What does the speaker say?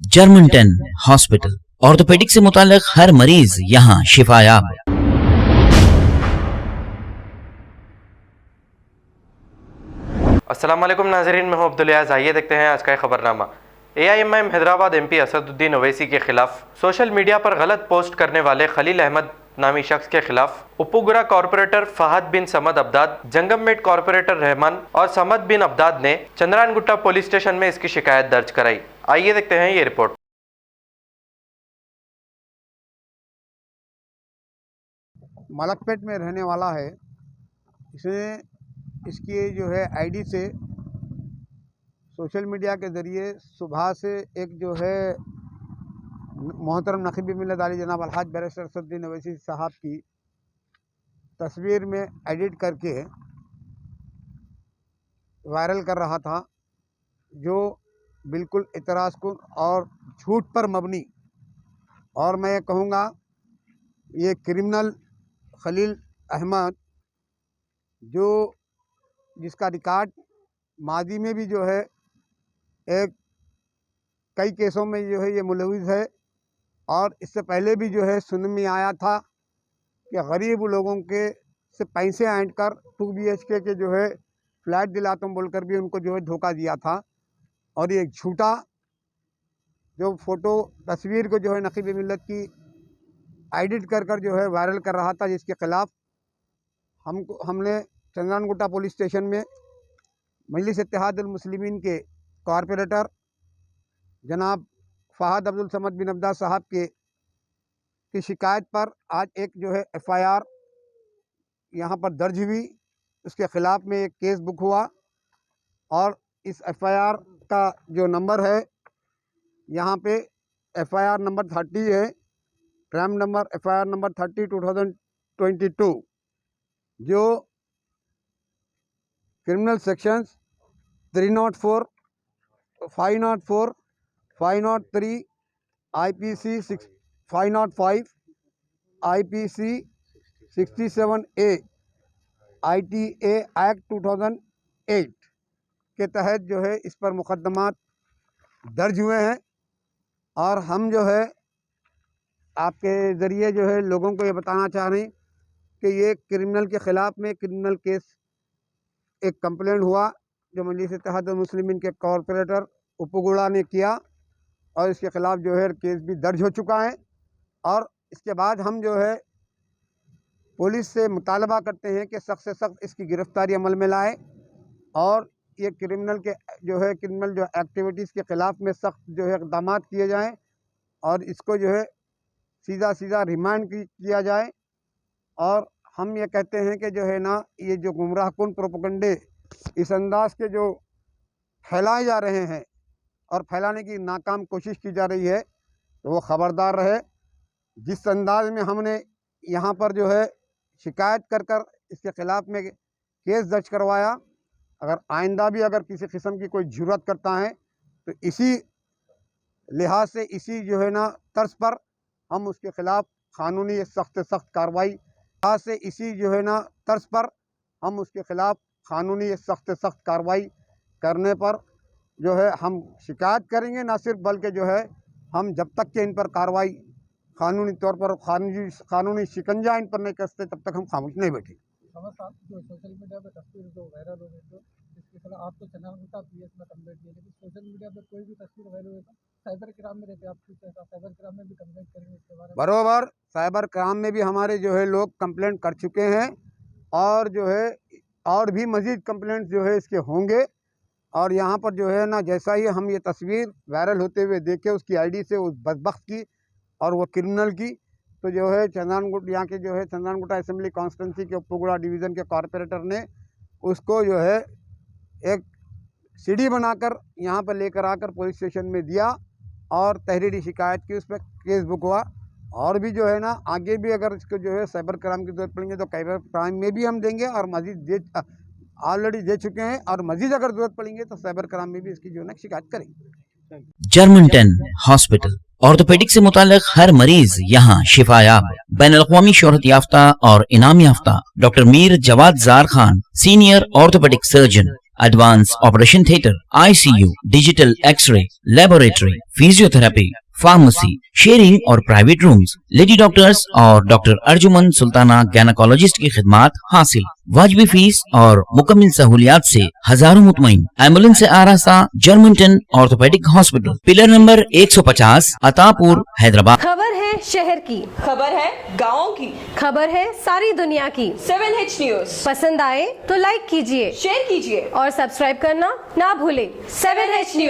German 10 hospital, orthopaedic से मुताल्लिक हर मरीज यहाँ शिफायाब। अस्सलाम वालेकुम नाज़रीन, मैं हूं अब्दुल याज़। आइए देखते हैं आज का खबरनामा। AIMIM हैदराबाद MP असदुद्दीन ओवैसी के खिलाफ सोशल मीडिया पर गलत पोस्ट करने वाले खलील अहमद नामी शख्स के खिलाफ उपुगुरा कॉरपोरेटर फहद बिन समद अब्दाद, जंगममेट कॉरपोरेटर रहमान और समद बिन अब्दाद ने चंद्रानगुट्टा पुलिस स्टेशन में इसकी शिकायत दर्ज कराई। आइए देखते हैं ये रिपोर्ट। मलकपेट में रहने वाला है। इसने इसकी जो है आईडी से सोशल मीडिया के ज़रिए सुबह से एक जो है मोहतरम नकीब मिल्लत अली जनाब अलहाज बैरिस्टर असदुद्दीन ओवैसी साहब की तस्वीर में एडिट करके वायरल कर रहा था, जो बिल्कुल इतराज़कुन और झूठ पर मबनी, और मैं कहूँगा ये क्रिमिनल खलील अहमद जो जिसका रिकॉर्ड माजी में भी जो है कई केसों में जो है ये मुलविस है, और इससे पहले भी जो है सुनने में आया था कि गरीब लोगों के से पैसे ऐंठ कर 2 BHK के जो है फ्लैट दिलाता हूँ बोलकर भी उनको जो है धोखा दिया था। और ये झूठा जो फ़ोटो तस्वीर को जो है नकीब मिल्लत की एडिट कर जो है वायरल कर रहा था, जिसके ख़िलाफ़ हमने चंद्रानगुट्टा पुलिस स्टेशन में मजलिस इत्तेहादुल मुस्लिमीन के कॉरपोरेटर जनाब फहद अब्दुल समद बिन अब्दाद साहब की शिकायत पर आज एक जो है FIR यहाँ पर दर्ज हुई। उसके ख़िलाफ़ में एक केस बुक हुआ, और इस FIR का जो नंबर है यहाँ पे FIR नंबर 30 है, क्राइम नंबर FIR नंबर 30 2022, जो criminal sections 304, 504, 503, IPC 505, IPC 67A, ITA act 2008 के तहत जो है इस पर मुकदमात दर्ज हुए हैं। और हम जो है आपके ज़रिए जो है लोगों को ये बताना चाह रहे हैं कि ये क्रिमिनल के ख़िलाफ़ में क्रिमिनल केस एक कंप्लेंट हुआ जो मजलिस इत्तेहादुल मुस्लिमीन के कॉरपोरेटर उपुगुड़ा ने किया, और इसके ख़िलाफ़ जो है केस भी दर्ज हो चुका है। और इसके बाद हम जो है पुलिस से मुतालबा करते हैं कि सख्त से सख्त इसकी गिरफ़्तारी अमल में लाए, और ये क्रिमिनल जो एक्टिविटीज़ के ख़िलाफ़ में सख्त जो है इक़दाम किए जाएँ, और इसको जो है सीधा रिमांड किया जाए। और हम ये कहते हैं कि जो है ना, ये जो गुमराहकुन प्रोपेगेंडे इस अंदाज़ के जो फैलाए जा रहे हैं और फैलाने की नाकाम कोशिश की जा रही है, तो वो ख़बरदार रहे। जिस अंदाज़ में हमने यहाँ पर जो है शिकायत कर इसके ख़िलाफ़ में केस दर्ज करवाया, अगर आइंदा भी अगर किसी किस्म की कोई ज़रूरत करता है तो इसी लिहाज से, इसी जो है ना तर्ज पर हम उसके ख़िलाफ़ क़ानूनी सख्त से सख्त कार्रवाई करने पर जो है हम शिकायत करेंगे, ना सिर्फ बल्कि जो है हम जब तक कि इन पर कार्रवाई कानूनी तौर पर कानूनी शिकंजा इन पर नहीं कसते तब तक हम खामोश नहीं बैठे। जो सोशल मीडिया पे तस्वीर जो वायरल हो गई, तो इसके खिलाफ आप तो चंद्रानगुट्टा PS में कंप्लेंट किए, लेकिन सोशल मीडिया पे कोई भी तस्वीर वायरल हो तो साइबर क्राइम में रहते, आप साइबर क्राइम में भी कंप्लेंट करेंगे इसके बारे में? बरोबर, साइबर क्राइम में भी हमारे जो है लोग कंप्लेंट कर चुके हैं, और जो है और भी मज़ीद कंप्लेंट जो है इसके होंगे। और यहाँ पर जो है ना, जैसा ही हम ये तस्वीर वायरल होते हुए देखे उसकी आईडी से, उस बदबख्त की और वो क्रिमिनल की, तो जो है यहाँ के जो है चंद्रानगुट्टा असेंबली कॉन्स्टिट्यूंसी के उपुगुड़ा डिवीज़न के कॉरपोरेटर ने उसको जो है एक CD बनाकर यहाँ पर लेकर आकर पुलिस स्टेशन में दिया, और तहरीरी शिकायत की, उस पर केस बुक हुआ। और भी जो है ना, आगे भी अगर इसको जो है साइबर क्राइम की ज़रूरत पड़ेंगे तो साइबर क्राइम में भी हम देंगे, और मज़ीद ऑलरेडी दे चुके हैं, और मज़ीद अगर ज़रूरत पड़ेंगे तो साइबर क्राइम में भी इसकी जो है ना शिकायत करेंगे। जर्मन 10 हॉस्पिटल, ऑर्थोपेडिक से मुताल्लिक हर मरीज यहाँ शिफायाब। बैनुल-अक़वामी शोहरत याफ्ता और इनाम याफ्ता doctor Mir Jawad Zar Khan, senior orthopaedic surgeon, advance operation theatre, ICU, digital x-ray, laboratory, physiotherapy, pharmacy, sharing और प्राइवेट रूम्स, लेडी डॉक्टर्स और डॉक्टर अर्जुमन सुल्ताना गैनकोलॉजिस्ट की खिदमात हासिल। वाजबी फीस और मुकम्मल सहूलियात से हजारों मुतमईन। एम्बुलेंस से आरास्ता Germanton orthopaedic hospital, pillar number 150, Attapur, Hyderabad. खबर है शहर की, खबर है गाँव की, खबर है सारी दुनिया की। 7H न्यूज पसंद आए तो लाइक कीजिए, शेयर कीजिए और सब्सक्राइब करना ना भूले। 7H news.